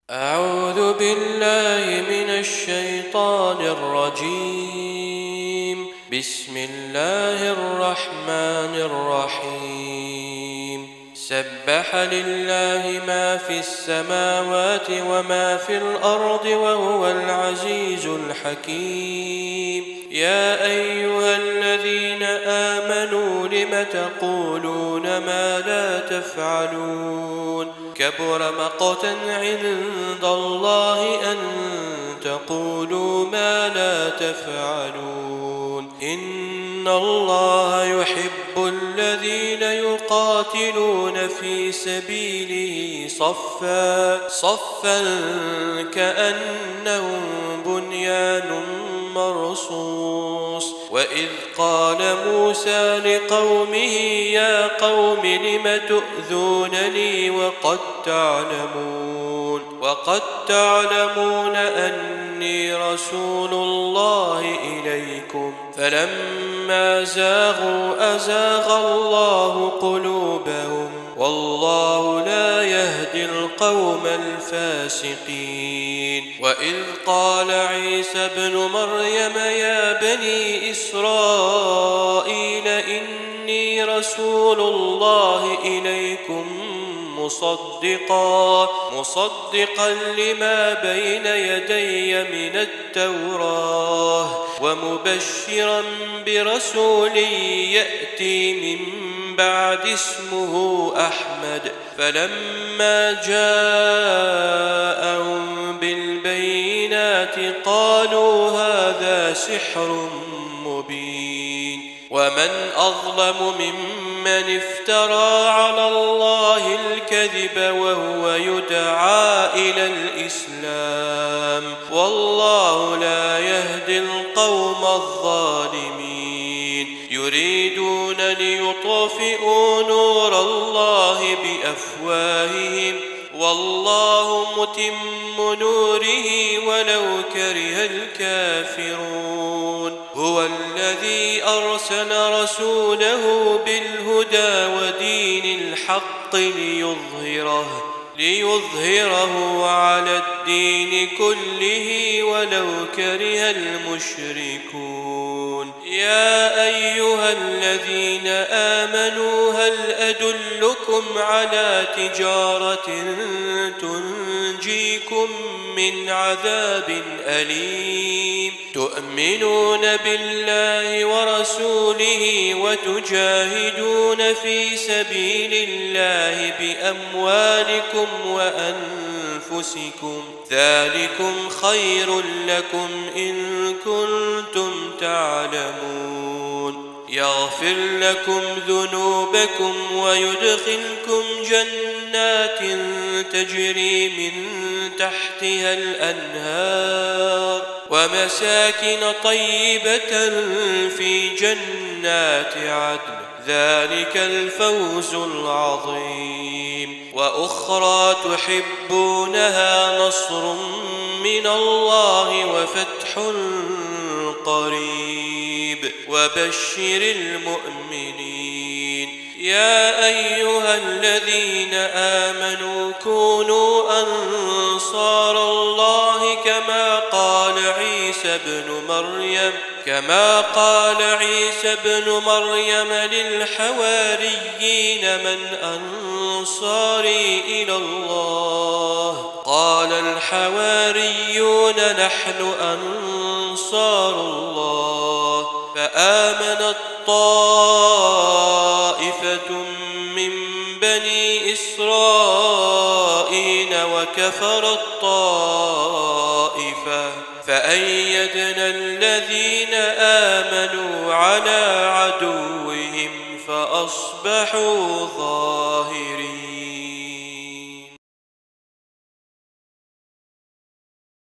أعوذ بالله من الشيطان الرجيم. بسم الله الرحمن الرحيم. سبح لله ما في السماوات وما في الأرض وهو العزيز الحكيم. يا أيها الذين آمنوا لم تقولون ما لا تفعلون؟ كبر مقتا عند الله أن تقولوا ما لا تفعلون. إن الله يحب الذين يقاتلون في سبيله صفا كأنهم بنيان مرصوص. وإذ قال موسى لقومه يا قوم لم تؤذونني وقد تعلمون أني رسول الله إليكم؟ فلما زاغوا أزاغ الله قلوبهم والله لا يهدي القوم الفاسقين. وإذ قال عيسى ابن مريم يا بني إسرائيل إني رسول الله إليكم مصدقا لما بين يدي من التوراة ومبشرا برسول يأتي من بعد اسمه أحمد. فلما جاءهم بالبينات قالوا هذا سحر مبين. ومن أظلم ممن افترى على الله الكذب وهو يدعى إلى الإسلام والله لا يهدي القوم الظالمين. يريدون ليطفئوا نور الله بأفواههم والله متم نوره ولو كره الكافرون. هو الذي أرسل رسوله بالهدى ودين الحق ليظهره على الدين كله ولو كره المشركون. يا أيها الذين آمنوا هل أدلكم على تجارة تنجيكم من عذاب أليم؟ تؤمنون بالله ورسوله وتجاهدون في سبيل الله بأموالكم وأنفسكم ذلكم خير لكم إن كنتم تعلمون. يغفر لكم ذنوبكم ويدخلكم جنات تجري من تحتها الأنهار ومساكن طيبة في جنات عدن ذلك الفوز العظيم. وأخرى تحبونها نصر من الله وفتح قريب وبشر المؤمنين. يا أيها الذين آمنوا كونوا أنصار الله كما قال عيسى ابن مريم للحواريين من أنصاري إلى الله؟ قال الحواريون نحن أنصار الله. فآمنت طائفة من بني إسرائيل وكفرت طائفة فأيدنا الذين آمنوا على عدوهم فأصبحوا ظاهرين.